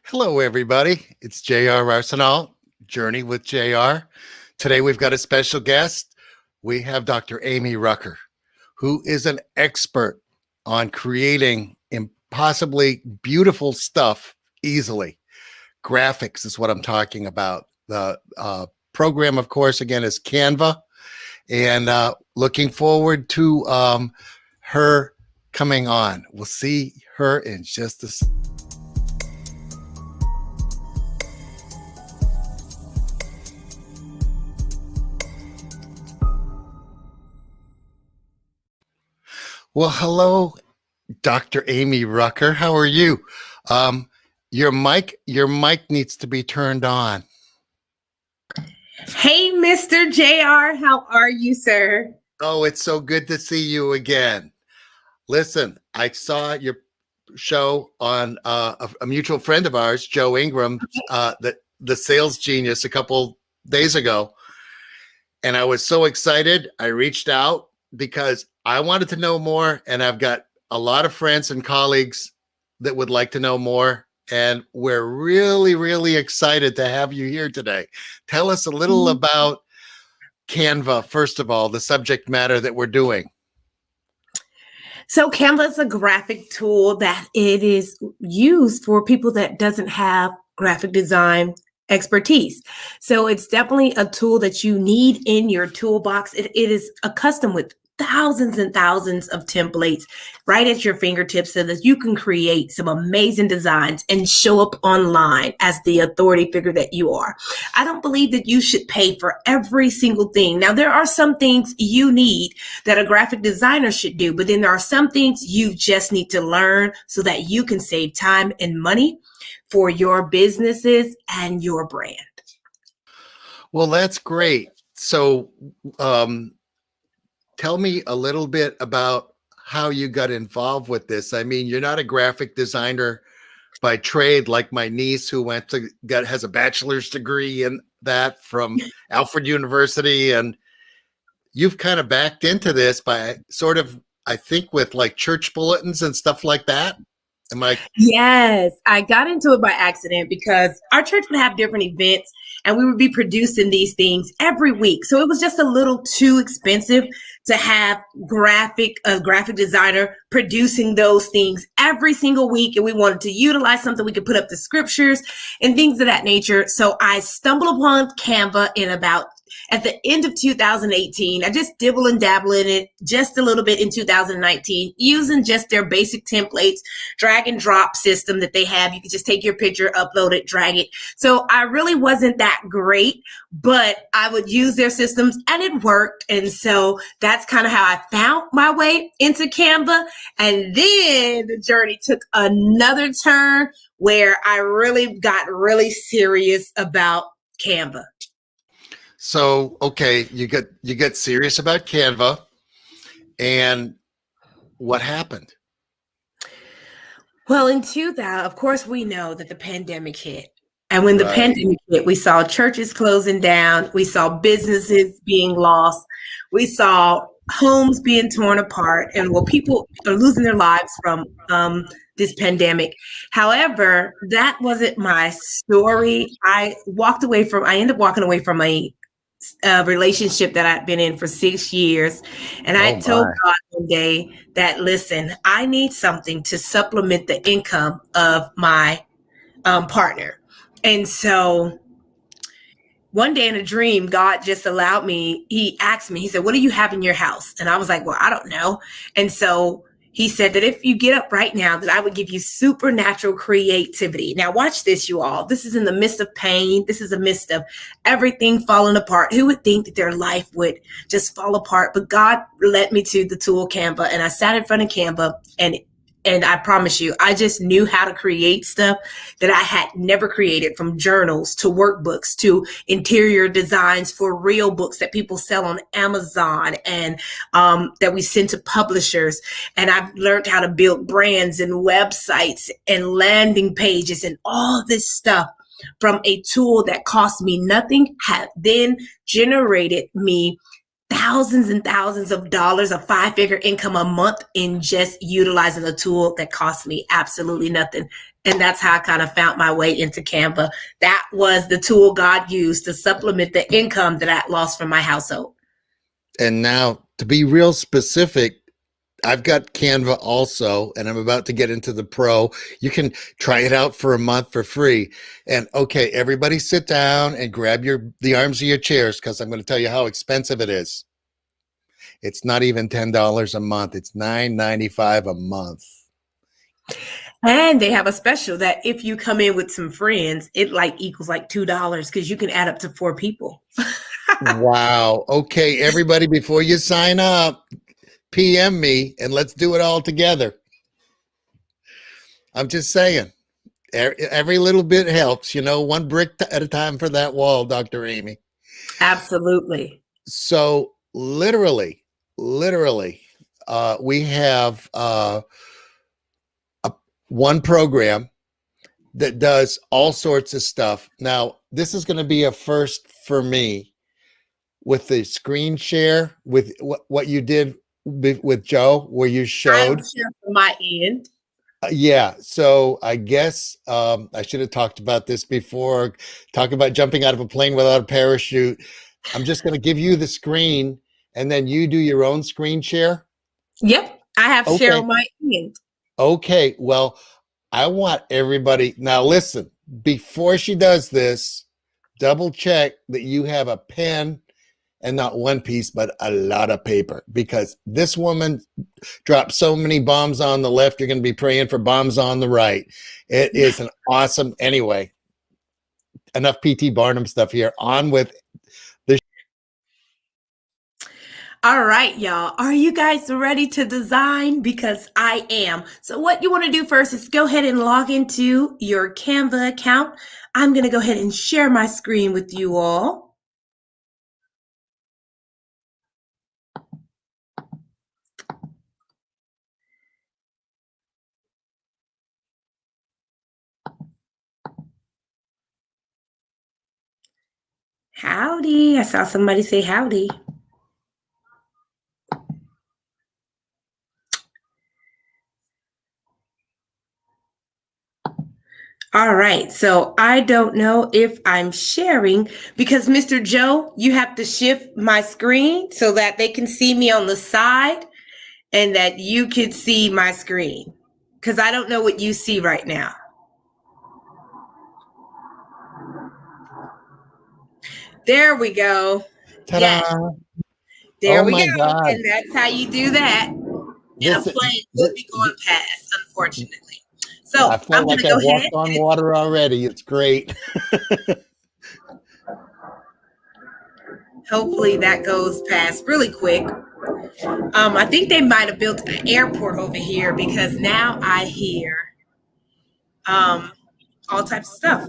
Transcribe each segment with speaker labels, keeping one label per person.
Speaker 1: Hello, everybody. It's JR Arsenal, Journey with JR. Today, we've got a special guest. We have Dr. Amy Rucker, who is an expert on creating impossibly beautiful stuff easily. Graphics is what I'm talking about. The program, of course, again, is Canva. And looking forward to her coming on. We'll see her in just a second. Well, hello, Dr. Amy Rucker. How are you? Your mic needs to be turned on.
Speaker 2: Hey, Mr. JR, how are you, sir?
Speaker 1: Oh, it's so good to see you again. Listen, I saw your show on a mutual friend of ours, Joe Ingram, the Sales Genius, a couple days ago, and I was so excited. I reached out because I wanted to know more, and I've got a lot of friends and colleagues that would like to know more, and we're really, really excited to have you here today. Tell us a little about Canva, first of all, the subject matter that we're doing.
Speaker 2: So Canva is a graphic tool that it is used for people that doesn't have graphic design expertise. So it's definitely a tool that you need in your toolbox. It is accustomed with thousands and thousands of templates right at your fingertips so that you can create some amazing designs and show up online as the authority figure that you are. I don't believe that you should pay for every single thing. Now, there are some things you need that a graphic designer should do, but then there are some things you just need to learn so that you can save time and money for your businesses and your brand.
Speaker 1: Well, that's great. So, tell me a little bit about how you got involved with this. I mean, you're not a graphic designer by trade like my niece who has a bachelor's degree in that from Alfred University. And you've kind of backed into this by sort of, I think, with like church bulletins and stuff like that.
Speaker 2: Yes, I got into it by accident because our church would have different events and we would be producing these things every week. So it was just a little too expensive to have a graphic designer producing those things every single week. And we wanted to utilize something we could put up the scriptures and things of that nature. So I stumbled upon Canva at the end of 2018. I just dibble and dabble in it just a little bit in 2019, using just their basic templates, drag and drop system that they have. You can just take your picture, upload it, drag it. So I really wasn't that great, but I would use their systems and it worked. And so that's kind of how I found my way into Canva. And then the journey took another turn where I really got really serious about Canva.
Speaker 1: So, okay, you get serious about Canva, and what happened?
Speaker 2: Well, in 2000, of course, we know that the pandemic hit. And when the pandemic hit, we saw churches closing down. We saw businesses being lost. We saw homes being torn apart. And people are losing their lives from this pandemic. However, that wasn't my story. I ended up walking away from a relationship that I'd been in for 6 years. And I told God one day that, listen, I need something to supplement the income of my partner. And so one day in a dream, God just allowed me, he asked me, he said, what do you have in your house? And I was like, well, I don't know. And so he said that if you get up right now, that I would give you supernatural creativity. Now watch this, you all. This is in the midst of pain. This is the midst of everything falling apart. Who would think that their life would just fall apart? But God led me to the tool Canva, and I sat in front of Canva, and I promise you, I just knew how to create stuff that I had never created, from journals to workbooks to interior designs for real books that people sell on Amazon and that we send to publishers. And I've learned how to build brands and websites and landing pages and all this stuff from a tool that cost me nothing, had then generated me thousands and thousands of dollars, a 5-figure income a month in just utilizing a tool that cost me absolutely nothing. And that's how I kind of found my way into Canva. That was the tool God used to supplement the income that I lost from my household.
Speaker 1: And now, to be real specific, I've got Canva also, and I'm about to get into the Pro. You can try it out for a month for free. And okay, everybody sit down and grab the arms of your chairs, because I'm going to tell you how expensive it is. It's not even $10 a month. It's $9.95 a month.
Speaker 2: And they have a special that if you come in with some friends, it equals $2 because you can add up to 4 people.
Speaker 1: Wow. Okay, everybody, before you sign up, PM me and let's do it all together. I'm just saying, every little bit helps, one brick at a time for that wall, Dr. Amy.
Speaker 2: Absolutely.
Speaker 1: So literally, we have one program that does all sorts of stuff. Now, this is going to be a first for me with the screen share, with what you did with Joe, where you showed.
Speaker 2: From my end.
Speaker 1: Yeah. So I guess I should have talked about this before. Talk about jumping out of a plane without a parachute. I'm just going to give you the screen, and then you do your own screen share.
Speaker 2: Yep. I have share on my end.
Speaker 1: Okay. Well, I want everybody now. Listen, before she does this, double check that you have a pen. And not one piece, but a lot of paper, because this woman dropped so many bombs on the left. You're going to be praying for bombs on the right. It is an awesome, anyway, enough PT Barnum stuff here. On with the.
Speaker 2: All right, y'all. Are you guys ready to design? Because I am. So what you want to do first is go ahead and log into your Canva account. I'm going to go ahead and share my screen with you all. Howdy. I saw somebody say howdy. All right. So I don't know if I'm sharing because Mr. Joe, you have to shift my screen so that they can see me on the side and that you can see my screen, because I don't know what you see right now. There we go.
Speaker 1: Ta-da.
Speaker 2: Yes. There we go.
Speaker 1: God.
Speaker 2: And that's how you do that. And a plane will be going past, unfortunately. So
Speaker 1: I feel like I walked on water already. It's great.
Speaker 2: Hopefully that goes past really quick. I think they might have built an airport over here, because now I hear all types of stuff.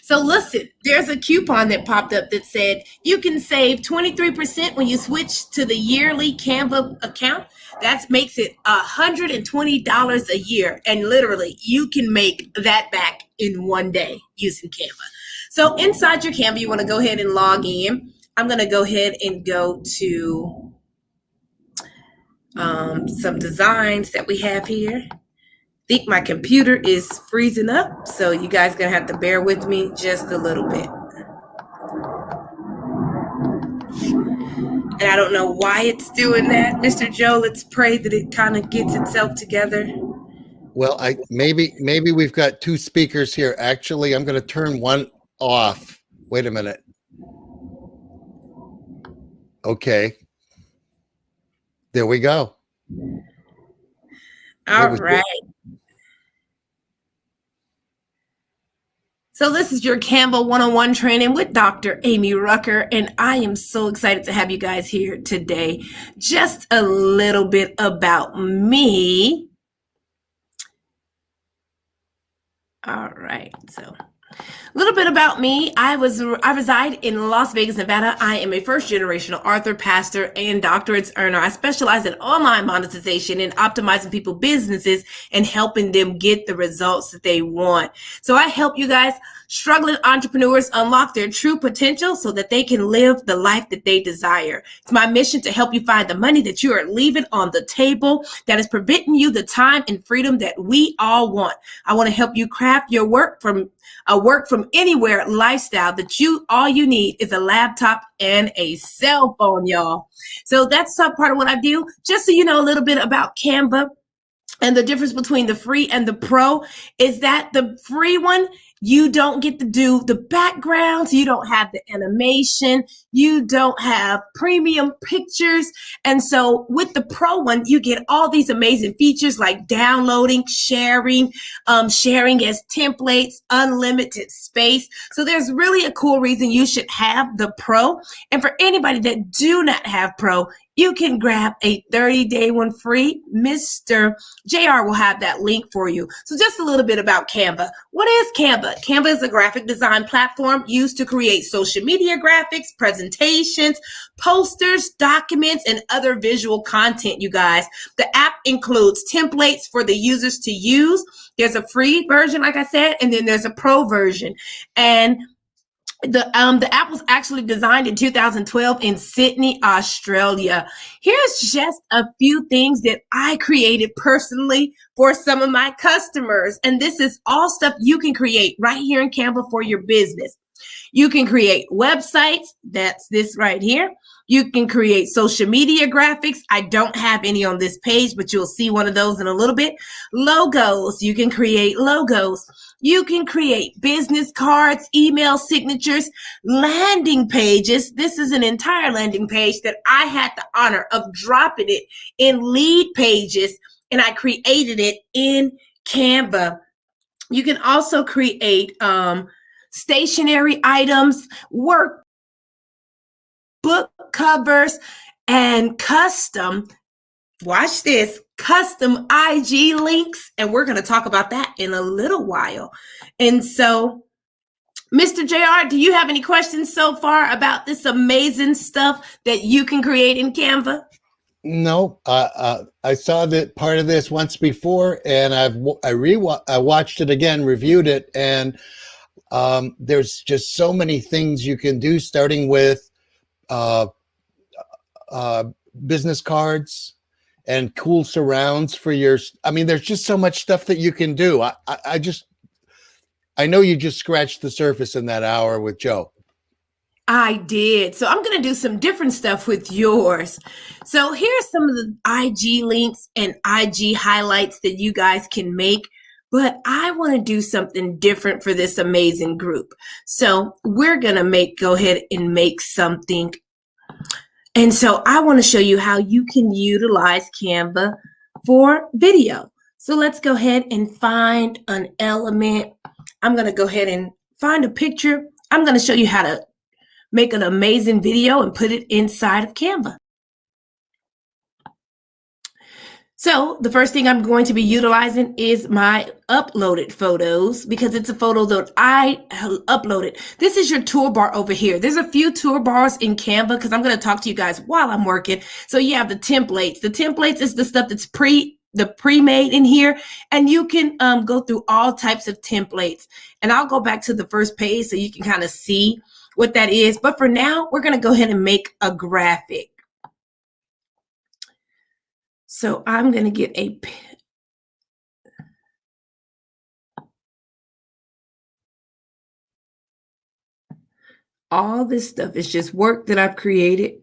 Speaker 2: So listen, there's a coupon that popped up that said you can save 23% when you switch to the yearly Canva account. That makes it $120 a year. And literally, you can make that back in one day using Canva. So inside your Canva, you want to go ahead and log in. I'm going to go ahead and go to some designs that we have here. I think my computer is freezing up, so you guys are going to have to bear with me just a little bit. And I don't know why it's doing that, Mr. Joe. Let's pray that it kind of gets itself together.
Speaker 1: Well, maybe we've got 2 speakers here. Actually, I'm going to turn one off. Wait a minute. Okay. There we go.
Speaker 2: All right. So this is your Canva 101 training with Dr. Amy Rucker, and I am so excited to have you guys here today. Just a little bit about me. All right, so A little bit about me. I reside in Las Vegas, Nevada. I am a first generational author, pastor, and doctorates earner. I specialize in online monetization and optimizing people's businesses and helping them get the results that they want. So I help you guys, struggling entrepreneurs, unlock their true potential so that they can live the life that they desire. It's my mission to help you find the money that you are leaving on the table that is preventing you the time and freedom that we all want. I want to help you craft your work from anywhere lifestyle that all you need is a laptop and a cell phone, y'all. So that's some part of what I do. Just so you know a little bit about Canva. And the difference between the free and the pro is that the free one, you don't get to do the backgrounds, you don't have the animation, you don't have premium pictures. And so with the pro one, you get all these amazing features like downloading, sharing as templates, unlimited space. So there's really a cool reason you should have the pro. And for anybody that do not have pro, you can grab a 30-day one free. Mr. JR will have that link for you. So just a little bit about Canva. What is Canva? Canva is a graphic design platform used to create social media graphics, presentations, posters, documents, and other visual content, you guys. The app includes templates for the users to use. There's a free version, like I said, and then there's a pro version. And the app was actually designed in 2012 in Sydney, Australia. Here's just a few things that I created personally for some of my customers. And this is all stuff you can create right here in Canva for your business. You can create websites. That's this right here. You can create social media graphics. I don't have any on this page, but you'll see one of those in a little bit. Logos. You can create logos. You can create business cards, email signatures, landing pages. This is an entire landing page that I had the honor of dropping it in Lead Pages, and I created it in Canva. You can also create stationery items, workbook covers, and custom, watch this, custom IG links. And we're going to talk about that in a little while. And so, Mr. JR, do you have any questions so far about this amazing stuff that you can create in Canva?
Speaker 1: No, I saw that part of this once before, and I watched it again, reviewed it, and there's just so many things you can do, starting with business cards and cool surrounds for your. I mean, there's just so much stuff that you can do. I know you just scratched the surface in that hour with Joe.
Speaker 2: I did. So I'm going to do some different stuff with yours. So here's some of the IG links and IG highlights that you guys can make. But I want to do something different for this amazing group. So we're going to go ahead and make something. And so I want to show you how you can utilize Canva for video. So let's go ahead and find an element. I'm going to go ahead and find a picture. I'm going to show you how to make an amazing video and put it inside of Canva. So the first thing I'm going to be utilizing is my uploaded photos, because it's a photo that I uploaded. This is your toolbar over here. There's a few toolbars in Canva because I'm going to talk to you guys while I'm working. So you have the templates. The templates is the stuff that's pre-made in here, and you can go through all types of templates. And I'll go back to the first page so you can kind of see what that is. But for now, we're going to go ahead and make a graphic. So I'm going to get all this stuff is just work that I've created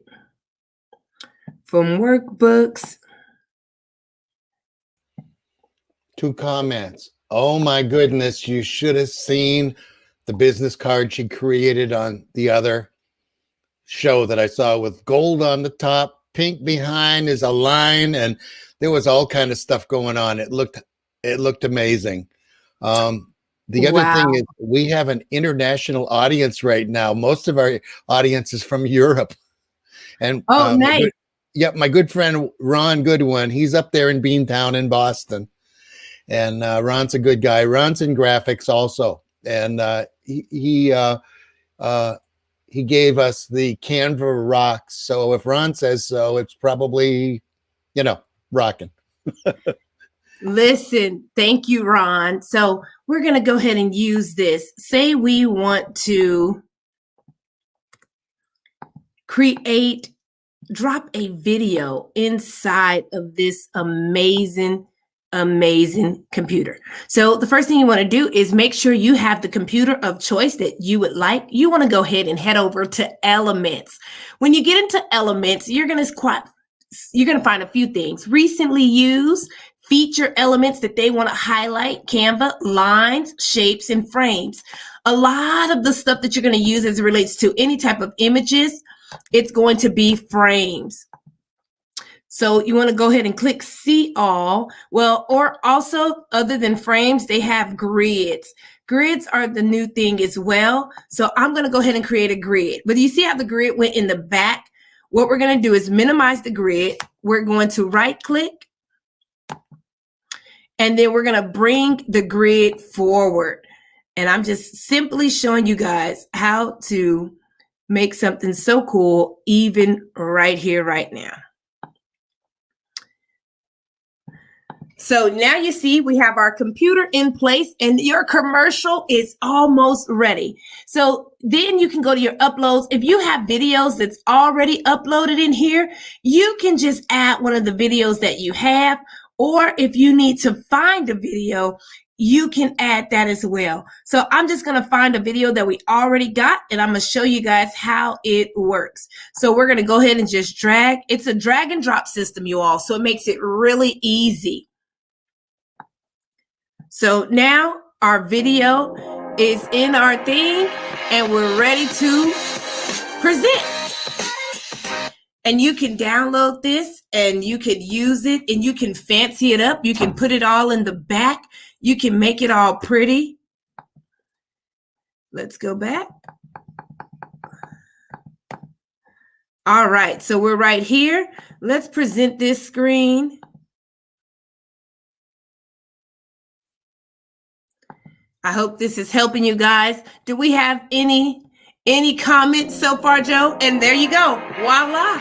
Speaker 2: from workbooks.
Speaker 1: 2 comments. Oh my goodness, you should have seen the business card she created on the other show that I saw, with gold on the top, pink behind is a line, and there was all kind of stuff going on. It looked amazing. The other thing is, we have an international audience right now. Most of our audience is from Europe. And
Speaker 2: nice.
Speaker 1: My good friend Ron Goodwin, he's up there in Beantown in Boston. And Ron's a good guy. Ron's in graphics also. And he gave us the Canva rocks. So if Ron says so, it's probably, rocking.
Speaker 2: Listen, thank you, Ron. So we're going to go ahead and use this. Say we want to drop a video inside of this amazing computer. So the first thing you want to do is make sure you have the computer of choice that you would like. You want to go ahead and head over to Elements. When you get into Elements, you're going to find a few things. Recently used, feature elements that they want to highlight, Canva, lines, shapes, and frames. A lot of the stuff that you're going to use as it relates to any type of images, it's going to be frames. So you want to go ahead and click see all. Well, or also other than frames, they have grids. Grids are the new thing as well. So I'm going to go ahead and create a grid. But you see how the grid went in the back? What we're going to do is minimize the grid. We're going to right click. And then we're going to bring the grid forward. And I'm just simply showing you guys how to make something so cool, even right here, right now. So now you see we have our computer in place and your commercial is almost ready. So then you can go to your uploads. If you have videos that's already uploaded in here, you can just add one of the videos that you have. Or if you need to find a video, you can add that as well. So I'm just going to find a video that we already got, and I'm going to show you guys how it works. So we're going to go ahead and just drag. It's a drag and drop system, you all. So it makes it really easy. So now our video is in our thing, and we're ready to present. And you can download this and you can use it and you can fancy it up. You can put it all in the back. You can make it all pretty. Let's go back. All right, so we're right here. Let's present this screen. I hope this is helping you guys. Do we have any comments so far, Joe? And there you go. Voila.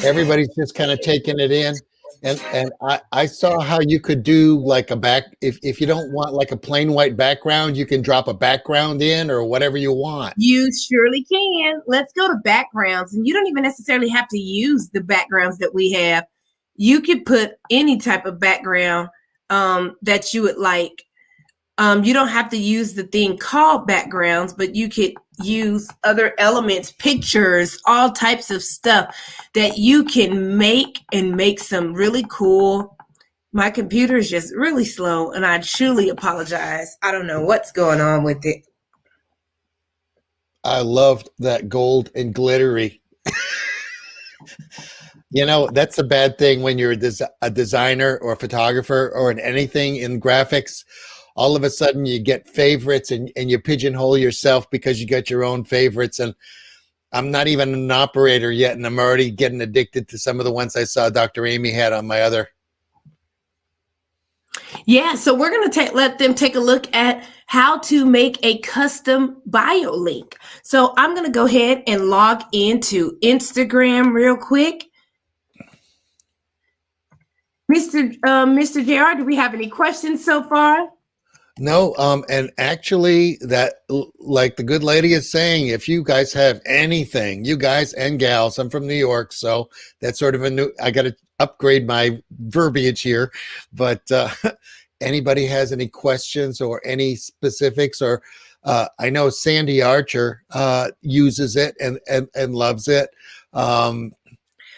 Speaker 1: Everybody's just kind of taking it in. And I saw how you could do like a back, if you don't want like a plain white background, you can drop a background in or whatever you want.
Speaker 2: You surely can. Let's go to backgrounds. And you don't even necessarily have to use the backgrounds that we have. You could put any type of background that you would like. You don't have to use the thing called backgrounds, but you could use other elements, pictures, all types of stuff that you can make and make some really cool. My computer is just really slow and I truly apologize. I don't know what's going on with it.
Speaker 1: I loved that gold and glittery. That's a bad thing when you're a designer or a photographer or in anything in graphics. All of a sudden you get favorites and you pigeonhole yourself because you got your own favorites. And I'm not even an operator yet, and I'm already getting addicted to some of the ones I saw Dr. Amy had on my other.
Speaker 2: Yeah, so we're going to let them take a look at how to make a custom bio link. So I'm going to go ahead and log into Instagram real quick. Mr. JR, do we have any questions so far?
Speaker 1: No, and actually that, like the good lady is saying, if you guys have anything, you guys and gals, I'm from New York, so that's sort of I got to upgrade my verbiage here, but anybody has any questions or any specifics, or I know Sandy Archer uses it and loves it.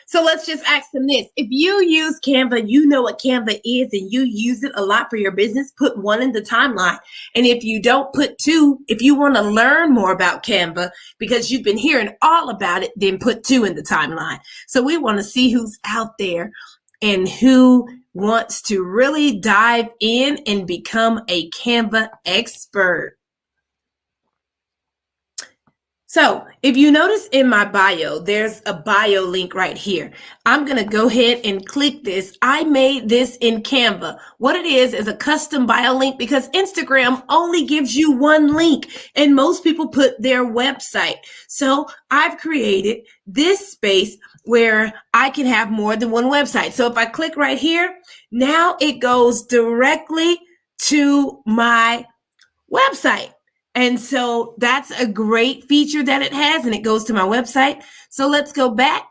Speaker 2: So let's just ask them this. If you use Canva, you know what Canva is and you use it a lot for your business, put 1 in the timeline. And if you don't, put 2. If you want to learn more about Canva because you've been hearing all about it, then put 2 in the timeline. So we want to see who's out there and who wants to really dive in and become a Canva expert. So if you notice in my bio, there's a bio link right here. I'm going to go ahead and click this. I made this in Canva. What it is a custom bio link because Instagram only gives you one link and most people put their website. So I've created this space where I can have more than one website. So if I click right here, now it goes directly to my website. And so that's a great feature that it has, and it goes to my website. So let's go back.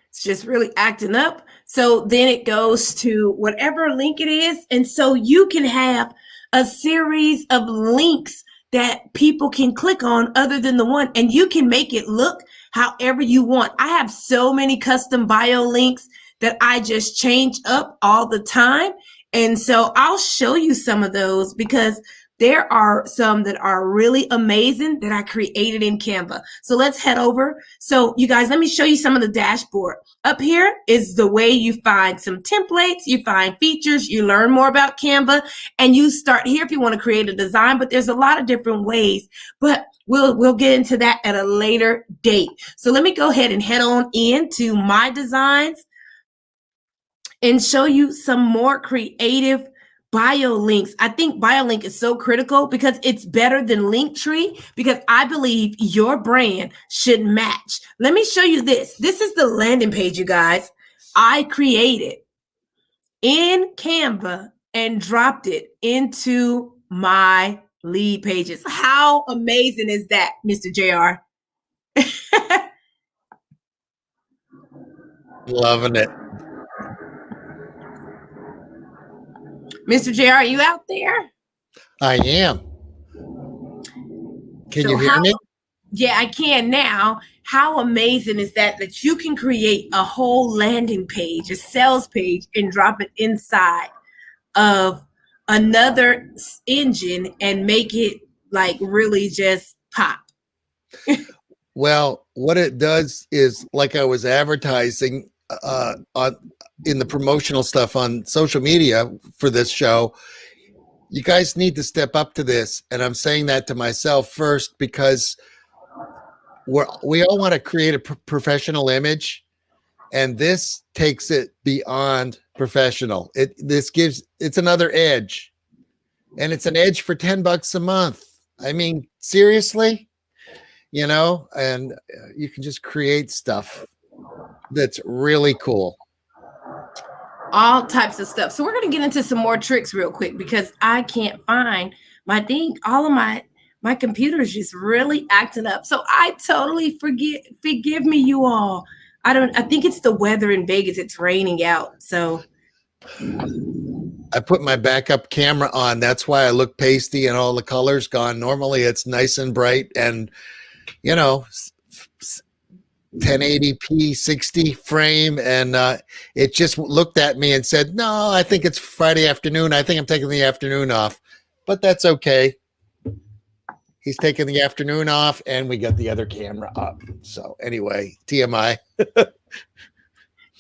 Speaker 2: It's just really acting up. So then it goes to whatever link it is. And so you can have a series of links that people can click on other than the one, and you can make it look however you want. I have so many custom bio links that I just change up all the time. And so I'll show you some of those because there are some that are really amazing that I created in Canva. So let's head over. So you guys, let me show you some of the dashboard. Up here is the way you find some templates, you find features, you learn more about Canva, and you start here if you want to create a design, but there's a lot of different ways, but we'll get into that at a later date. So let me go ahead and head on into my designs and show you some more creative bio links. I think bio link is so critical because it's better than Linktree because I believe your brand should match. Let me show you this. This is the landing page, you guys. I created in Canva and dropped it into my lead pages. How amazing is that, Mr. JR?
Speaker 1: Loving it.
Speaker 2: Mr. JR, are you out there?
Speaker 1: I am. Can you hear me?
Speaker 2: Yeah, I can now. How amazing is that you can create a whole landing page, a sales page, and drop it inside of another engine and make it like really just pop.
Speaker 1: Well, what it does is, like I was advertising in the promotional stuff on social media for this show, you guys need to step up to this. And I'm saying that to myself first because we all want to create a professional image, and this takes it beyond professional. It's another edge, and it's an edge for $10 a month. I mean, seriously, and you can just create stuff that's really cool.
Speaker 2: All types of stuff. So we're going to get into some more tricks real quick because I can't find my thing. All of my computer is just really acting up. So I totally forgive me, you all. I think it's the weather in Vegas. It's raining out. So
Speaker 1: I put my backup camera on. That's why I look pasty and all the colors gone. Normally it's nice and bright and 1080p 60 frame, and it just looked at me and said, no, I think it's Friday afternoon. I think I'm taking the afternoon off, but that's okay. He's taking the afternoon off and we got the other camera up. So anyway, TMI.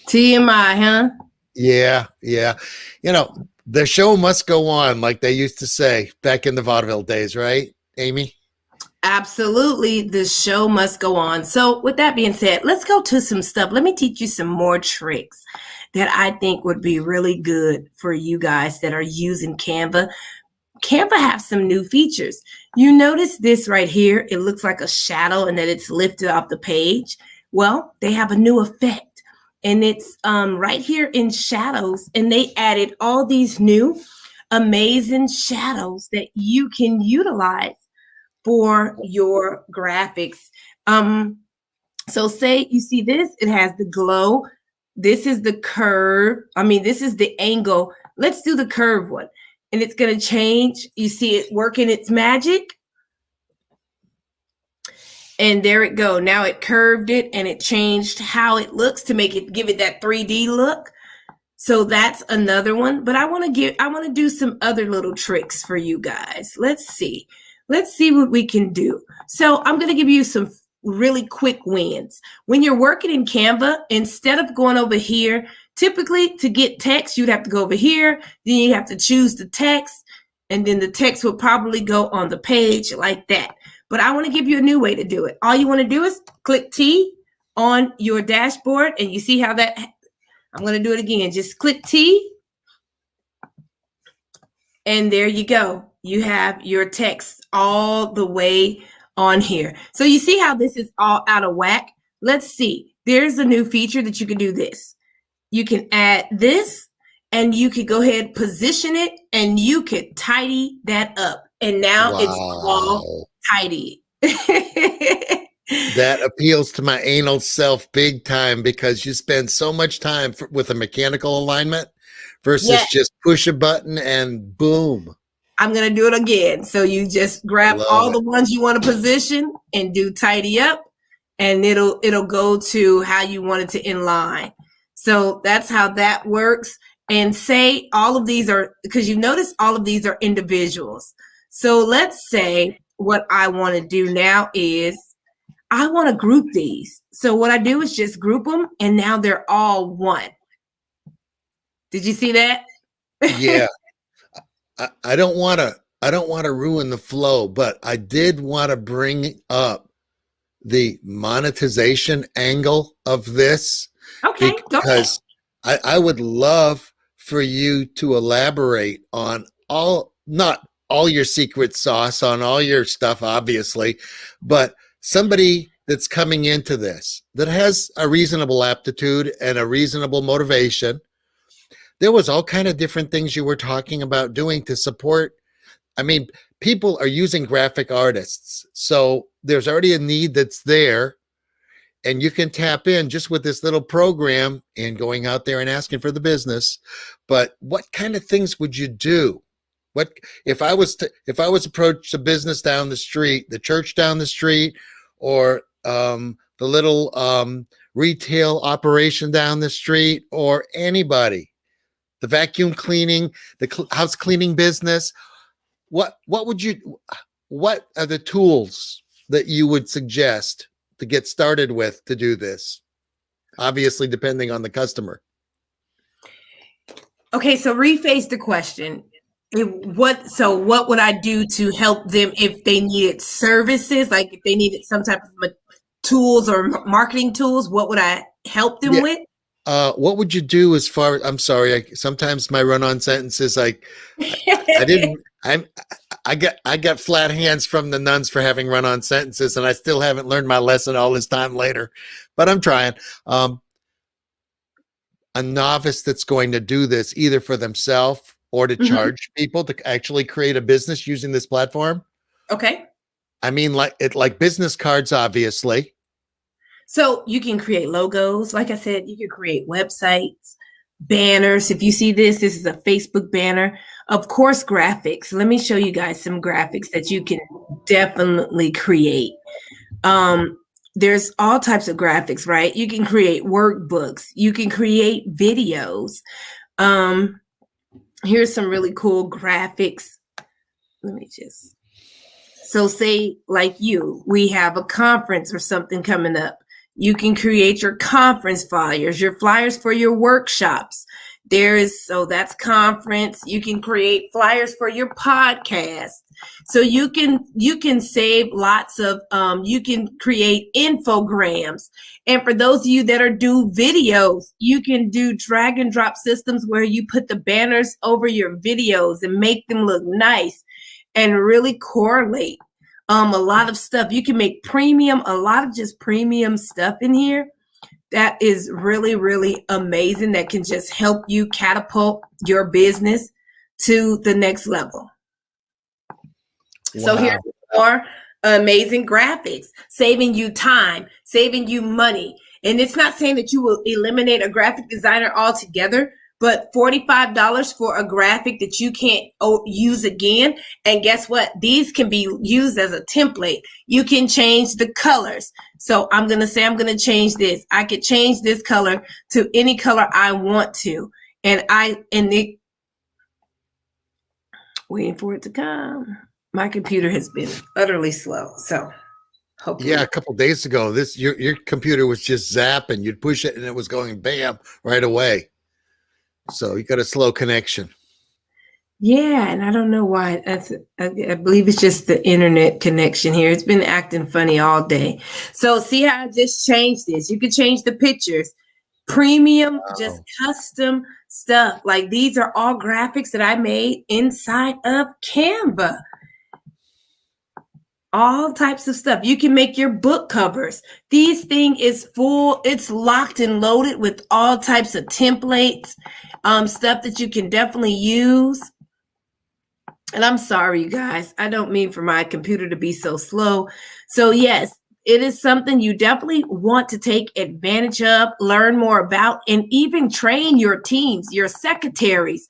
Speaker 2: TMI, huh?
Speaker 1: Yeah. The show must go on, like they used to say back in the vaudeville days, right, Amy?
Speaker 2: Absolutely. The show must go on. So with that being said, let's go to some stuff. Let me teach you some more tricks that I think would be really good for you guys that are using Canva. Canva have some new features. You notice this right here. It looks like a shadow and that it's lifted off the page. Well, they have a new effect and it's right here in shadows, and they added all these new amazing shadows that you can utilize for your graphics. So say you see this, it has the glow. This is the curve. This is the angle. Let's do the curve one. And it's going to change. You see it working its magic. And there it go. Now it curved it and it changed how it looks to give it that 3D look. So that's another one. But I want to do some other little tricks for you guys. Let's see what we can do. So I'm going to give you some really quick wins. When you're working in Canva, instead of going over here, typically to get text, you'd have to go over here. Then you have to choose the text. and then the text would probably go on the page like that. But I want to give you a new way to do it. All you want to do is click T on your dashboard, and you see how that, I'm going to do it again. Just click T, and there you go. You have your text all the way on here. So you see how this is all out of whack? Let's see. There's a new feature that you can do this. You can add this, and you could go ahead, position it, and you could tidy that up. And now it's all tidy.
Speaker 1: That appeals to my anal self big time, because you spend so much time with a mechanical alignment versus just push a button and boom.
Speaker 2: I'm going to do it again. So you just grab the ones you want to position and do tidy up, and it'll go to how you want it to inline. So that's how that works. And say all of these are, because you notice all of these are individuals. So let's say what I want to do now is I want to group these. So what I do is just group them, and now they're all one. Did you see that?
Speaker 1: Yeah. I don't want to ruin the flow, but I did want to bring up the monetization angle of this.
Speaker 2: Okay.
Speaker 1: Because I would love for you to elaborate on not all your secret sauce on all your stuff, obviously, but somebody that's coming into this that has a reasonable aptitude and a reasonable motivation. There was all kind of different things you were talking about doing to support. I mean, people are using graphic artists. So there's already a need that's there, and you can tap in just with this little program and going out there and asking for the business. But what kind of things would you do? What if I was approached the business down the street, the church down the street, or the little retail operation down the street, or anybody? The vacuum cleaning, the house cleaning business. What are the tools that you would suggest to get started with to do this? Obviously, depending on the customer.
Speaker 2: Okay, so rephrase the question. What would I do to help them if they needed services, like if they needed some type of tools or marketing tools? What would I help them with?
Speaker 1: What would you do as far as, I'm sorry, sometimes my run-on sentences, I got flat hands from the nuns for having run-on sentences, and I still haven't learned my lesson all this time later, but I'm trying. A novice that's going to do this either for themselves or to charge people to actually create a business using this platform.
Speaker 2: Okay.
Speaker 1: I mean, like business cards, obviously.
Speaker 2: So you can create logos. Like I said, you can create websites, banners. If you see this is a Facebook banner. Of course, graphics. Let me show you guys some graphics that you can definitely create. There's all types of graphics, right? You can create workbooks. You can create videos. Here's some really cool graphics. So say like we have a conference or something coming up. You can create your conference flyers, your flyers for your workshops. That's conference. You can create flyers for your podcast. So you can save lots of, you can create infograms. And for those of you that are do videos, you can do drag and drop systems where you put the banners over your videos and make them look nice and really correlate. A lot of stuff. You can make a lot of just premium stuff in here. That is really, really amazing. That can just help you catapult your business to the next level. Wow. So here's more amazing graphics, saving you time, saving you money. And it's not saying that you will eliminate a graphic designer altogether, but $45 for a graphic that you can't use again. And guess what? These can be used as a template. You can change the colors. So I'm going to say I'm going to change this. I could change this color to any color I want to. Waiting for it to come. My computer has been utterly slow. So hopefully.
Speaker 1: Yeah, a couple of days ago, your computer was just zapping. You'd push it and it was going bam right away. So you got a slow connection.
Speaker 2: Yeah, and I don't know why. I believe it's just the internet connection here. It's been acting funny all day. So see how I just changed this. You can change the pictures. Premium, just
Speaker 1: Wow.
Speaker 2: custom stuff. Like these are all graphics that I made inside of Canva. All types of stuff. You can make your book covers. These thing is full. It's locked and loaded with all types of templates, stuff that you can definitely use. And I'm sorry, you guys. I don't mean for my computer to be so slow. So yes, it is something you definitely want to take advantage of, learn more about, and even train your teams, your secretaries.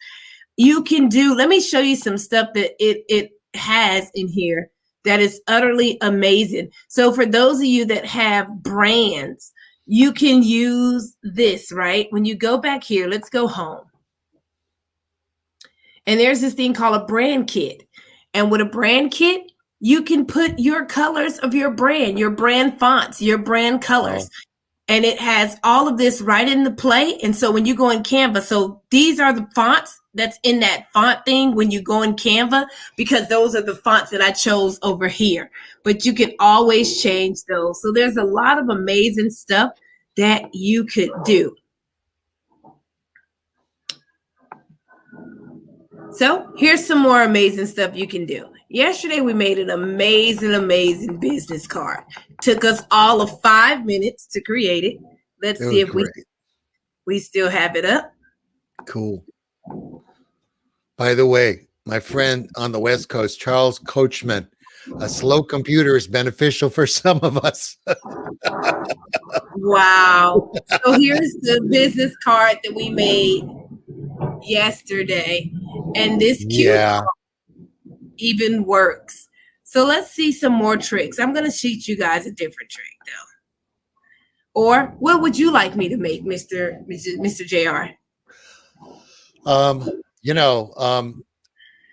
Speaker 2: You can do, let me show you some stuff that it has in here that is utterly amazing. So for those of you that have brands, you can use this, right? When you go back here, let's go home. And there's this thing called a brand kit. And with a brand kit, you can put your colors of your brand fonts, your brand colors.
Speaker 1: Wow.
Speaker 2: And it has all of this right in the play. And so when you go in Canva, so these are the fonts that's in that font thing when you go in Canva, because those are the fonts that I chose over here. But you can always change those. So there's a lot of amazing stuff that you could do. So here's some more amazing stuff you can do. Yesterday, we made an amazing business card. Took us all of 5 minutes to create it. Let's see if we still have it up.
Speaker 1: Cool. By the way, my friend on the West Coast, Charles Coachman, a slow computer is beneficial for some of us.
Speaker 2: Wow. So here's the business card that we made yesterday. And this QR even works. So let's see some more tricks. I'm going to teach you guys a different trick though. Or what would you like me to make, Mr. JR?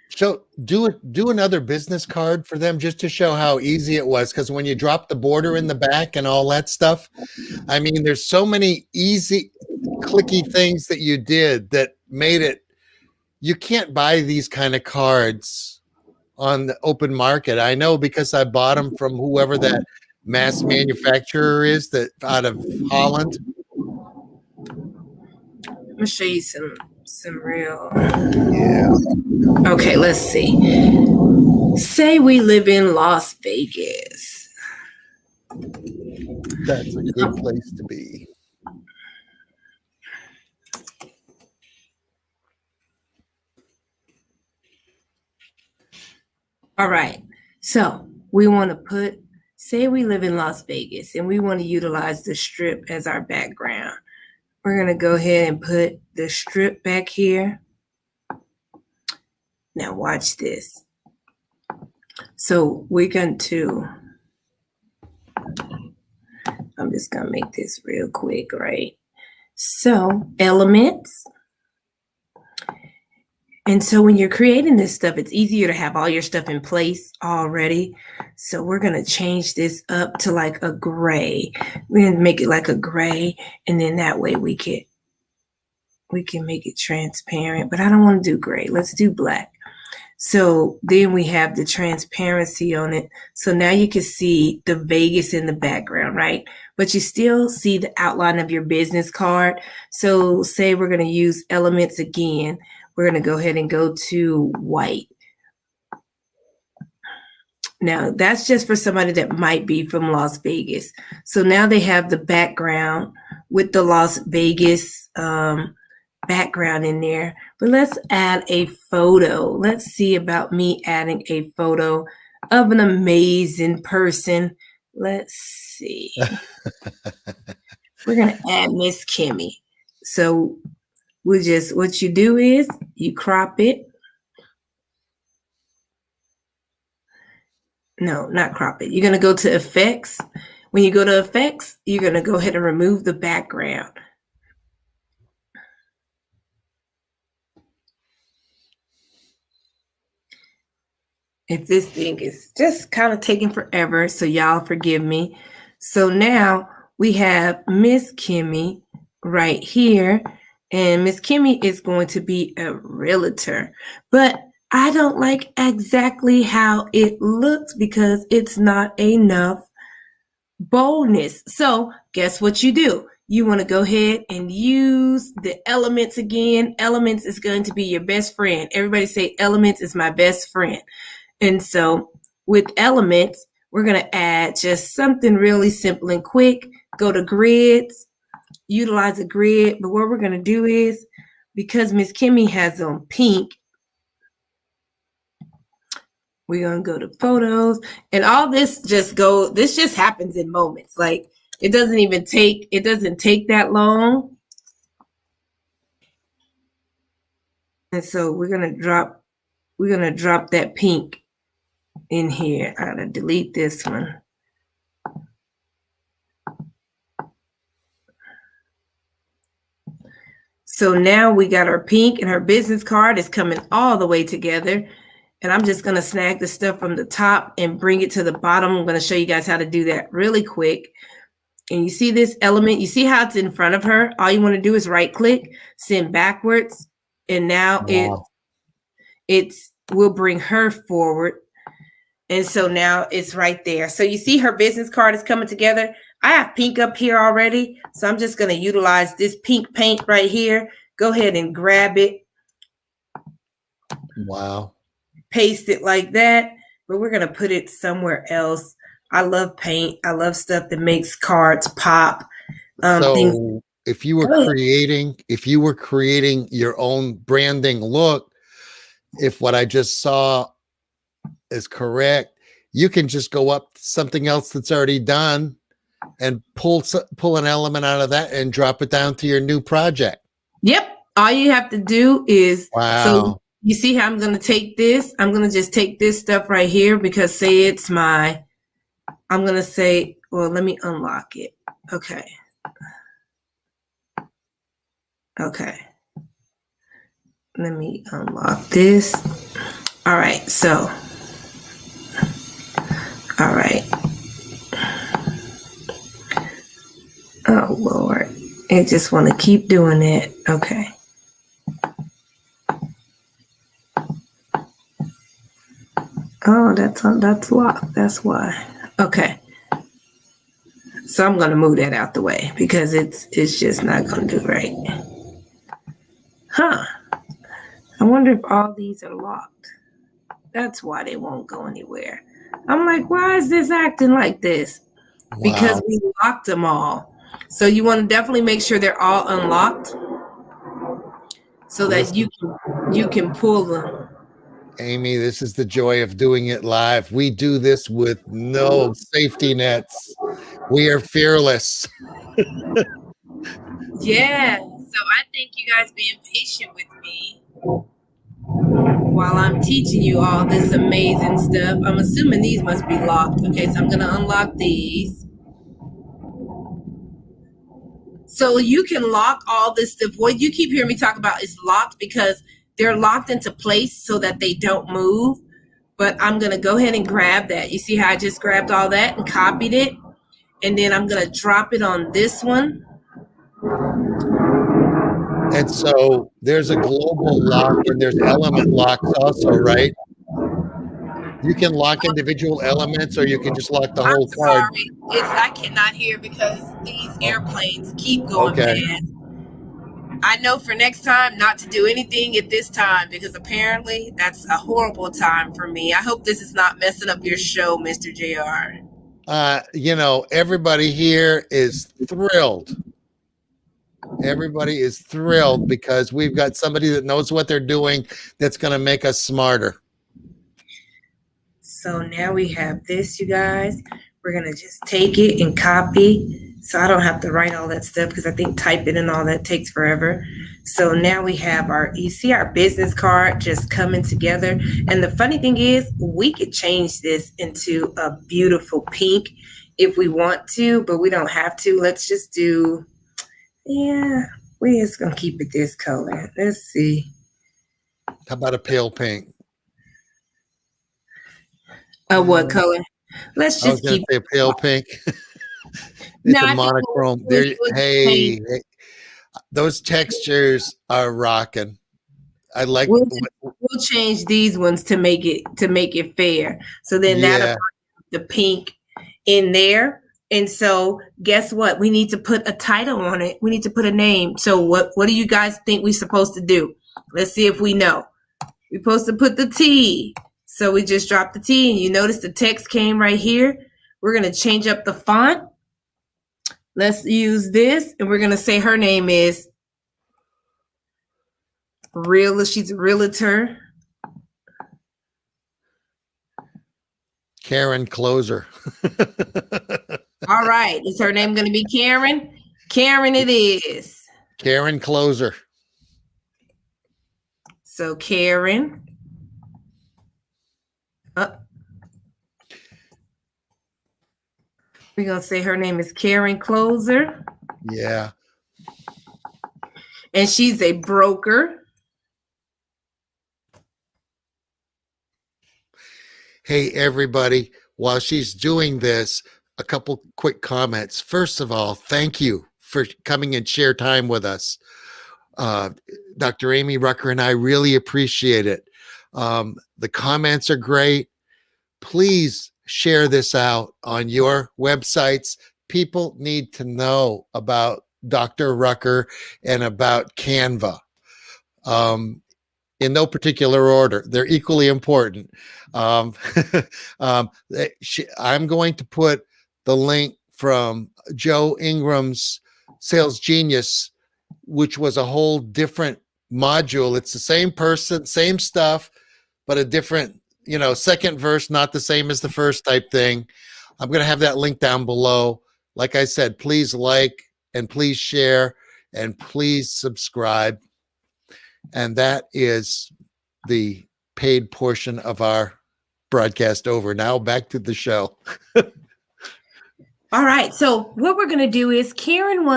Speaker 1: So do another business card for them just to show how easy it was. Because when you drop the border in the back and all that stuff, I mean, there's so many easy, clicky things that you did that made it. You can't buy these kind of cards on the open market. I know because I bought them from whoever that mass manufacturer is that out of Holland.
Speaker 2: I'm gonna show you some real.
Speaker 1: Yeah.
Speaker 2: Okay, let's see. Say we live in Las Vegas.
Speaker 1: That's a good place to be.
Speaker 2: All right. So we want to put, say we live in Las Vegas and we want to utilize the strip as our background. We're going to go ahead and put the strip back here. Now watch this. So we're going to, I'm just going to make this real quick, right? So elements. And so when you're creating this stuff, it's easier to have all your stuff in place already. So we're going to change this up to like a gray. We're going to make it like a gray. And then that way we can make it transparent, but I don't want to do gray. Let's do black. So then we have the transparency on it. So now you can see the Vegas in the background, right? But you still see the outline of your business card. So say we're going to use elements again. We're going to go ahead and go to white. Now that's just for somebody that might be from Las Vegas. So now they have the background with the Las Vegas background in there. But let's add a photo. Let's see about me adding a photo of an amazing person. Let's see. We're going to add Miss Kimmy. So what you do is you crop it. No, not crop it. You're going to go to effects. When you go to effects, you're going to go ahead and remove the background. If this thing is just kind of taking forever, so y'all forgive me. So now we have Miss Kimmy right here. And Miss Kimmy is going to be a realtor. But I don't like exactly how it looks because it's not enough boldness. So guess what you do? You want to go ahead and use the Elements again. Elements is going to be your best friend. Everybody say Elements is my best friend. And so with Elements, we're going to add just something really simple and quick. Go to grids, utilize a grid. But what we're going to do is, because Miss Kimmy has on pink, we're going to go to photos, and all this just happens in moments. Like it doesn't take that long. And so we're going to drop that pink in here. I gotta delete this one. So now we got our pink, and her business card is coming all the way together. And I'm just gonna snag the stuff from the top and bring it to the bottom. I'm gonna show you guys how to do that really quick. And you see this element, you see how it's in front of her? All you want to do is right click, send backwards, and now it's will bring her forward. And so now it's right there. So you see her business card is coming together. I have pink up here already, so I'm just going to utilize this pink paint right here. Go ahead and grab it.
Speaker 1: Wow.
Speaker 2: Paste it like that, but we're going to put it somewhere else. I love paint. I love stuff that makes cards pop.
Speaker 1: So if you were creating your own branding look, if what I just saw is correct, you can just go up to something else that's already done and pull an element out of that and drop it down to your new project.
Speaker 2: Yep. All you have to do is,
Speaker 1: wow.
Speaker 2: So you see how I'm going to take this? I'm going to just take this stuff right here because say it's my, I'm going to say, well, let me unlock it. Okay. Okay. Let me unlock this. All right. So, all right. Oh, Lord. I just want to keep doing it. Okay. Oh, that's locked. That's why. Okay. So I'm going to move that out the way because it's just not going to do right. Huh. I wonder if all these are locked. That's why they won't go anywhere. I'm like, why is this acting like this? Wow. Because we locked them all. So you want to definitely make sure they're all unlocked so that you can pull them.
Speaker 1: Amy, this is the joy of doing it live. We do this with no safety nets. We are fearless.
Speaker 2: Yeah. So I think you guys being patient with me while I'm teaching you all this amazing stuff. I'm assuming these must be locked. Okay, so I'm going to unlock these. So you can lock all this stuff. What you keep hearing me talk about is locked because they're locked into place so that they don't move. But I'm going to go ahead and grab that. You see how I just grabbed all that and copied it? And then I'm going to drop it on this one.
Speaker 1: And so there's a global lock and there's element locks also, right? You can lock individual elements or you can just lock the whole card.
Speaker 2: Sorry. I cannot hear because these airplanes keep going past. I know for next time not to do anything at this time because apparently that's a horrible time for me. I hope this is not messing up your show, Mr. JR.
Speaker 1: Everybody here is thrilled. Everybody is thrilled because we've got somebody that knows what they're doing that's going to make us smarter.
Speaker 2: So now we have this, you guys. We're going to just take it and copy. So I don't have to write all that stuff because I think typing and all that takes forever. So now we have you see our business card just coming together. And the funny thing is we could change this into a beautiful pink if we want to, but we don't have to. Let's just do, we're just going to keep it this color. Let's see.
Speaker 1: How about a pale pink?
Speaker 2: What color? Let's just keep
Speaker 1: a pale pink. It's a monochrome. Hey, those textures are rocking. I like.
Speaker 2: We'll change these ones to make it fair. So then that'll put the pink in there. And so guess what? We need to put a title on it. We need to put a name. So what do you guys think we're supposed to do? Let's see if we know. We're supposed to put the T. So we just dropped the T, and you notice the text came right here. We're going to change up the font. Let's use this, and we're going to say her name is she's a realtor.
Speaker 1: Karen Closer.
Speaker 2: All right. Is her name going to be Karen? Karen it is.
Speaker 1: Karen Closer.
Speaker 2: So Karen. We're going to say her name is Karen Closer.
Speaker 1: Yeah.
Speaker 2: And she's a broker.
Speaker 1: Hey, everybody. While she's doing this, a couple quick comments. First of all, thank you for coming and share time with us. Dr. Amy Rucker and I really appreciate it. The comments are great. Please share this out on your websites. People need to know about Dr. Rucker and about Canva. In no particular order. They're equally important. I'm going to put the link from Joe Ingram's Sales Genius, which was a whole different module. It's the same person, same stuff, but a different, second verse, not the same as the first type thing. I'm going to have that link down below. Like I said, please like and please share and please subscribe. And that is the paid portion of our broadcast over. Now back to the show.
Speaker 2: All right. So what we're going to do is Karen Closer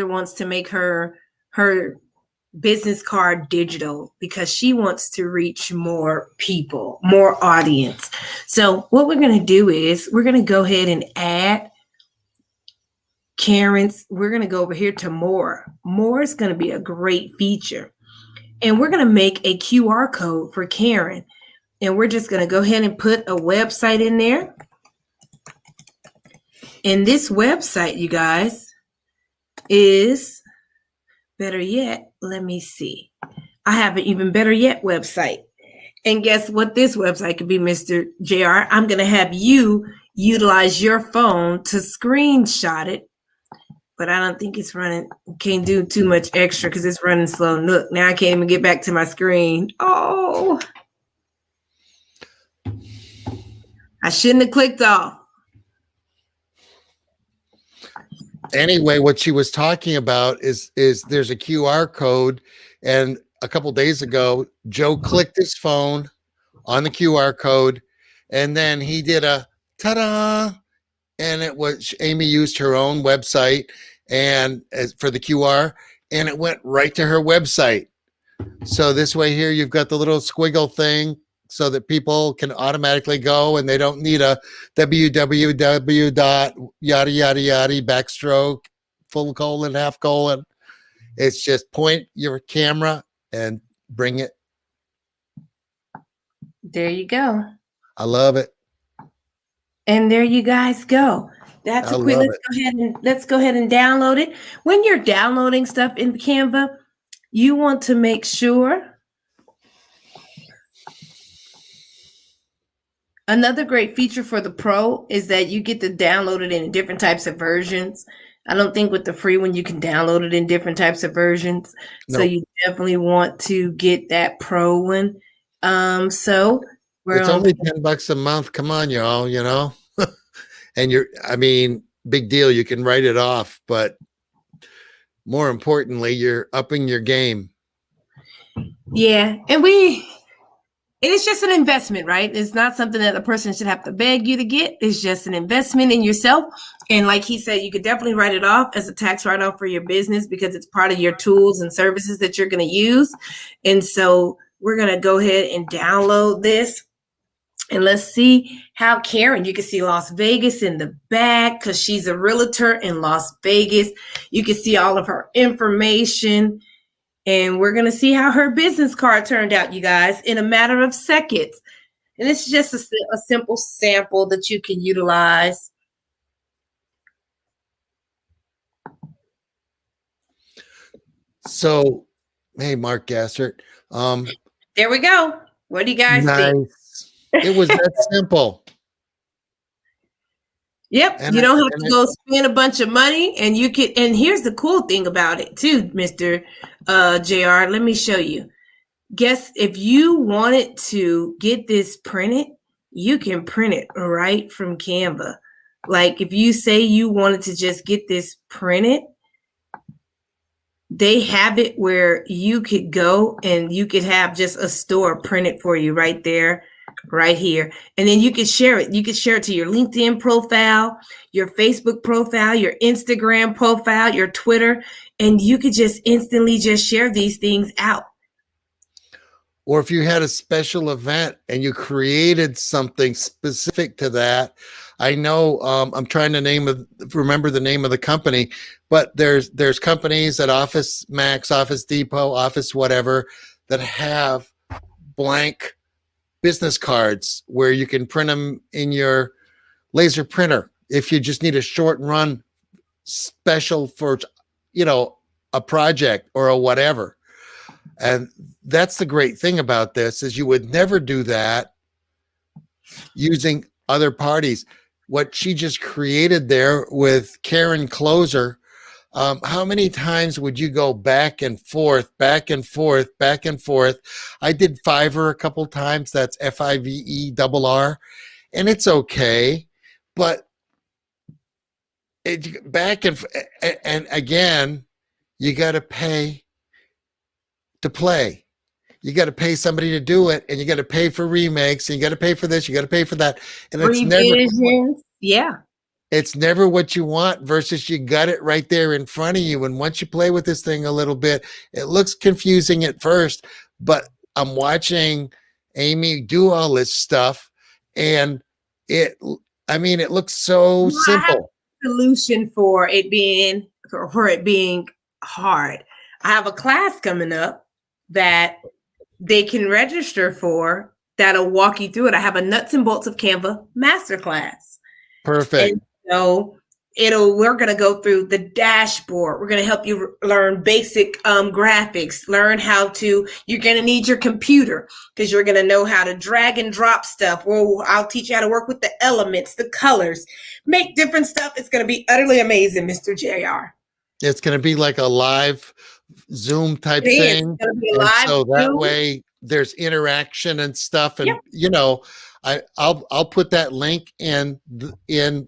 Speaker 2: wants to make her business card digital because she wants to reach more people, more audience. So what we're going to do is we're going to go ahead and add we're going to go over here to more. More is going to be a great feature. And we're going to make a QR code for Karen. And we're just going to go ahead and put a website in there. And this website, you guys, is better yet. Let me see. I have an even better yet website. And guess what this website could be, Mr. JR? I'm going to have you utilize your phone to screenshot it. But I don't think it's running. Can't do too much extra because it's running slow. Look, now I can't even get back to my screen. Oh, I shouldn't have clicked off.
Speaker 1: Anyway, what she was talking about is there's a QR code, and a couple days ago, Joe clicked his phone on the QR code, and then he did a ta-da, and it was Amy used her own website and for the QR, and it went right to her website. So this way here, you've got the little squiggle thing so that people can automatically go and they don't need a www dot yada, yada, yada, backstroke, full colon, half colon. It's just point your camera and bring it.
Speaker 2: There you go.
Speaker 1: I love it.
Speaker 2: And there you guys go. That's a quick. Let's go ahead and download it. When you're downloading stuff in Canva, you want to make sure. Another great feature for the Pro is that you get to download it in different types of versions. I don't think with the free one you can download it in different types of versions. No. So you definitely want to get that Pro one. It's
Speaker 1: only $10 a month. Come on, y'all, And big deal. You can write it off, but more importantly, you're upping your game.
Speaker 2: Yeah. And it's just an investment, right? It's not something that a person should have to beg you to get. It's just an investment in yourself. And like he said, you could definitely write it off as a tax write-off for your business because it's part of your tools and services that you're going to use. And so we're going to go ahead and download this. And let's see how Karen, you can see Las Vegas in the back because she's a realtor in Las Vegas. You can see all of her information. And we're going to see how her business card turned out, you guys, in a matter of seconds. And it's just a simple sample that you can utilize.
Speaker 1: So, hey, Mark Gassert.
Speaker 2: There we go. What do you guys think?
Speaker 1: It was that simple.
Speaker 2: Yep. And you don't have to go spend a bunch of money, and you can. And here's the cool thing about it too, Mr. JR. Let me show you. Guess if you wanted to get this printed, you can print it right from Canva. Like if you say you wanted to just get this printed, they have it where you could go and you could have just a store print it for you right there, right here. And then you could share it. You could share it to your LinkedIn profile, your Facebook profile, your Instagram profile, your Twitter, and you could just instantly just share these things out.
Speaker 1: Or if you had a special event and you created something specific to that, I know I'm trying to remember the name of the company, but there's companies at Office Max, Office Depot, Office whatever that have blank business cards where you can print them in your laser printer if you just need a short run special for, a project or a whatever. And that's the great thing about this is you would never do that using other parties. What she just created there with Karen Closer, how many times would you go back and forth, back and forth, back and forth? I did Fiverr a couple times. That's FIVERR, and it's okay, but back and again, you got to pay to play. You got to pay somebody to do it, and you got to pay for remakes, and you got to pay for this, you got to pay for that, and it's never what you want versus you got it right there in front of you. And once you play with this thing a little bit, it looks confusing at first, but I'm watching Amy do all this stuff, and it looks so simple.
Speaker 2: Solution for it being hard. I have a class coming up that they can register for that'll walk you through it. I have a nuts and bolts of Canva masterclass.
Speaker 1: Perfect.
Speaker 2: And so we're going to go through the dashboard. We're going to help you learn basic graphics, learn you're going to need your computer because you're going to know how to drag and drop stuff. Well, I'll teach you how to work with the elements, the colors, make different stuff. It's going to be utterly amazing, Mr. JR.
Speaker 1: It's going to be like a live Zoom type thing. So that way there's interaction and stuff. And, I'll put that link in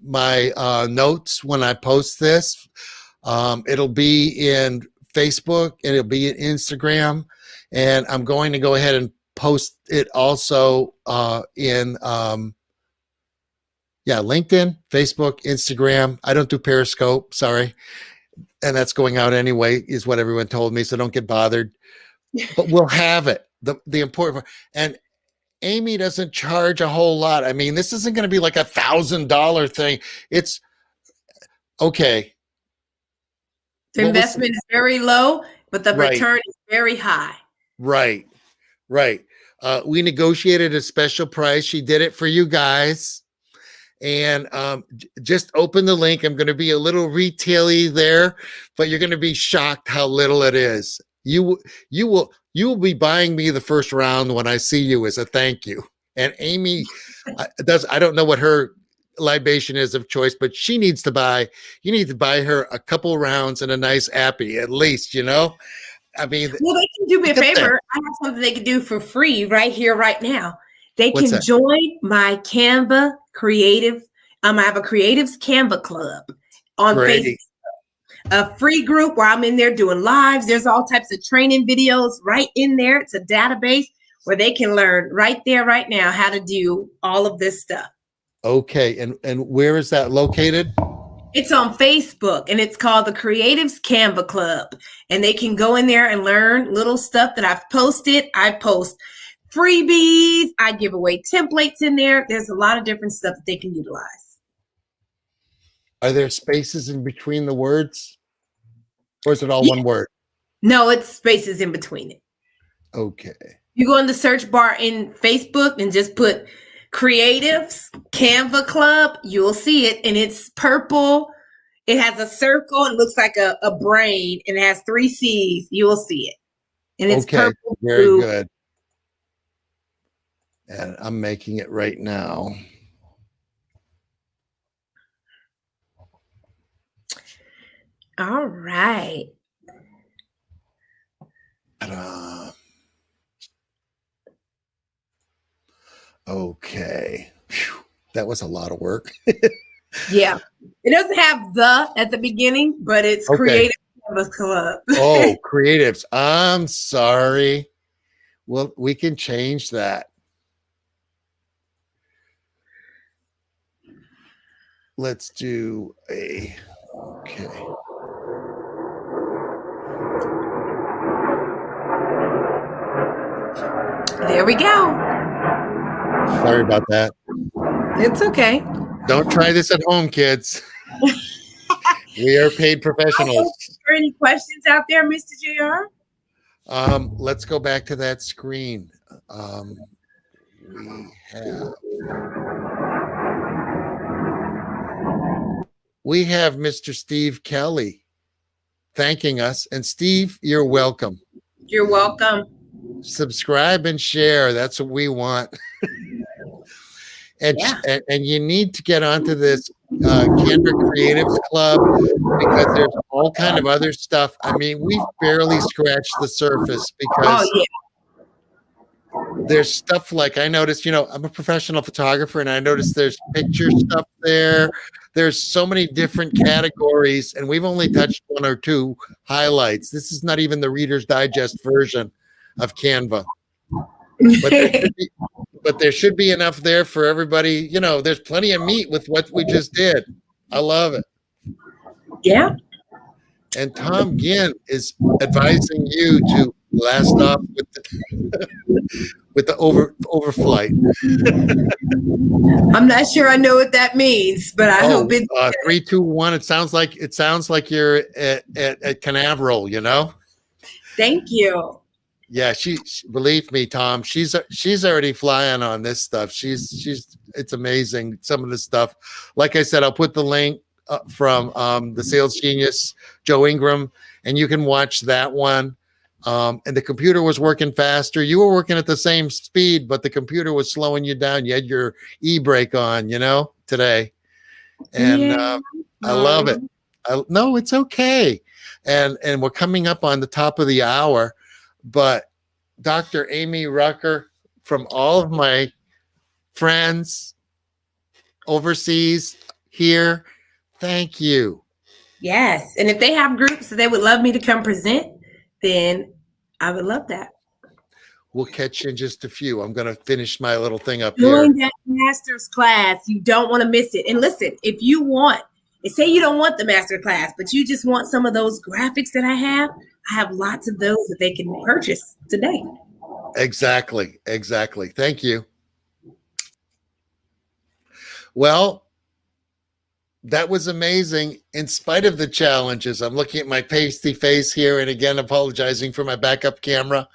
Speaker 1: my notes when I post this. It'll be in Facebook and it'll be in Instagram. And I'm going to go ahead and post it also in LinkedIn, Facebook, Instagram. I don't do Periscope. Sorry. And that's going out anyway, is what everyone told me. So don't get bothered. But we'll have it. The important part. And Amy doesn't charge a whole lot. I mean, this isn't going to be like $1,000 thing. It's okay.
Speaker 2: The investment is very low, but the return is very high.
Speaker 1: Right. We negotiated a special price. She did it for you guys. And just open the link. I'm going to be a little retail-y there, but you're going to be shocked how little it is. You will be buying me the first round when I see you as a thank you. And Amy I don't know what her libation is of choice, but you need to buy her a couple rounds and a nice appy at least, I mean,
Speaker 2: well, they can do me a favor. I have something they can do for free right here, right now. They can join my Canva creative. I have a creatives Canva club on Facebook. A free group where I'm in there doing lives. There's all types of training videos right in there. It's a database where they can learn right there, right now, how to do all of this stuff.
Speaker 1: Okay. And where is that located?
Speaker 2: It's on Facebook and it's called the Creatives Canva Club. And they can go in there and learn little stuff that I've posted. I post freebies. I give away templates in there. There's a lot of different stuff that they can utilize.
Speaker 1: Are there spaces in between the words? Or is it all one word?
Speaker 2: No, it's spaces in between it.
Speaker 1: Okay.
Speaker 2: You go in the search bar in Facebook and just put Creatives Canva Club. You'll see it, and it's purple. It has a circle. It looks like a brain, and it has 3 C's. You will see it, and it's
Speaker 1: Okay.
Speaker 2: purple.
Speaker 1: Very
Speaker 2: blue.
Speaker 1: good. And I'm making it right now.
Speaker 2: All right.
Speaker 1: Okay. Whew. That was a lot of work.
Speaker 2: Yeah. It doesn't have the at the beginning, but it's
Speaker 1: Okay.
Speaker 2: Creative Canvas Club.
Speaker 1: Oh, creatives. I'm sorry. Well, we can change that. Let's do a, okay.
Speaker 2: There we go.
Speaker 1: Sorry about that.
Speaker 2: It's okay.
Speaker 1: Don't try this at home, kids. We are paid professionals.
Speaker 2: Are there any questions out there, Mr. JR?
Speaker 1: Let's go back to that screen. We have Mr. Steve Kelly thanking us. And Steve, you're welcome.
Speaker 2: You're welcome.
Speaker 1: Subscribe and share. That's what we want. And,
Speaker 2: Yeah.
Speaker 1: and you need to get onto this Canva Creatives Club because there's all kind of other stuff. I mean, we've barely scratched the surface because
Speaker 2: Oh, yeah.
Speaker 1: there's stuff like I noticed, I'm a professional photographer and I noticed there's picture stuff there. There's so many different categories and we've only touched 1 or 2 highlights. This is not even the Reader's Digest version of Canva. But there should be enough there for everybody. There's plenty of meat with what we just did. I love it.
Speaker 2: Yeah.
Speaker 1: And Tom Ginn is advising you to blast off with the overflight.
Speaker 2: I'm not sure I know what that means, but I hope it.
Speaker 1: 3, 2, 1. It sounds like you're at Canaveral.
Speaker 2: Thank you.
Speaker 1: Yeah, she believe me, Tom. She's already flying on this stuff. It's amazing. Some of the stuff. Like I said, I'll put the link from the Sales Genius, Joe Ingram, and you can watch that one. And the computer was working faster. You were working at the same speed, but the computer was slowing you down. You had your e-brake on, today. And
Speaker 2: Yeah.
Speaker 1: I love it. No, it's okay. And we're coming up on the top of the hour. But Dr. Amy Rucker, from all of my friends overseas here, thank you.
Speaker 2: Yes. And if they have groups that they would love me to come present, then I would love that.
Speaker 1: We'll catch you in just a few. I'm going to finish my little thing up here.
Speaker 2: Join that master's class. You don't want to miss it. And listen, if you want, say you don't want the master class, but you just want some of those graphics that I have lots of those that they can purchase today.
Speaker 1: Exactly. Thank you. Well, that was amazing. In spite of the challenges, I'm looking at my pasty face here, and again, apologizing for my backup camera.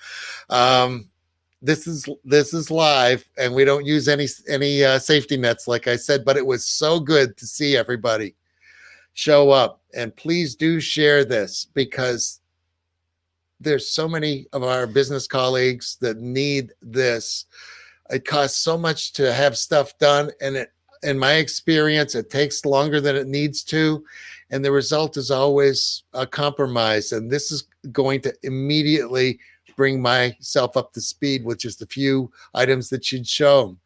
Speaker 1: This is live, and we don't use any safety nets, like I said. But it was so good to see everybody show up, and please do share this because there's so many of our business colleagues that need this. It costs so much to have stuff done, and in my experience, it takes longer than it needs to, and the result is always a compromise. And this is going to immediately bring myself up to speed with just a few items that you'd shown.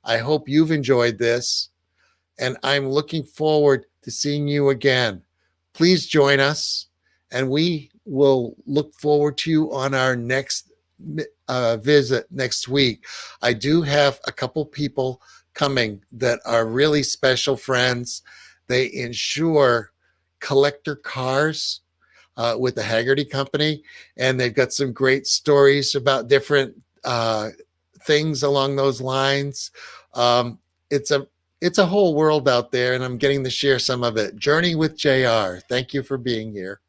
Speaker 1: I hope you've enjoyed this, and I'm looking forward to seeing you again. Please join us, and we will look forward to you on our next visit next week. I do have a couple people coming that are really special friends. They insure collector cars with the Haggerty Company, and they've got some great stories about different things along those lines. It's a whole world out there, and I'm getting to share some of it. Journey with JR. Thank you for being here.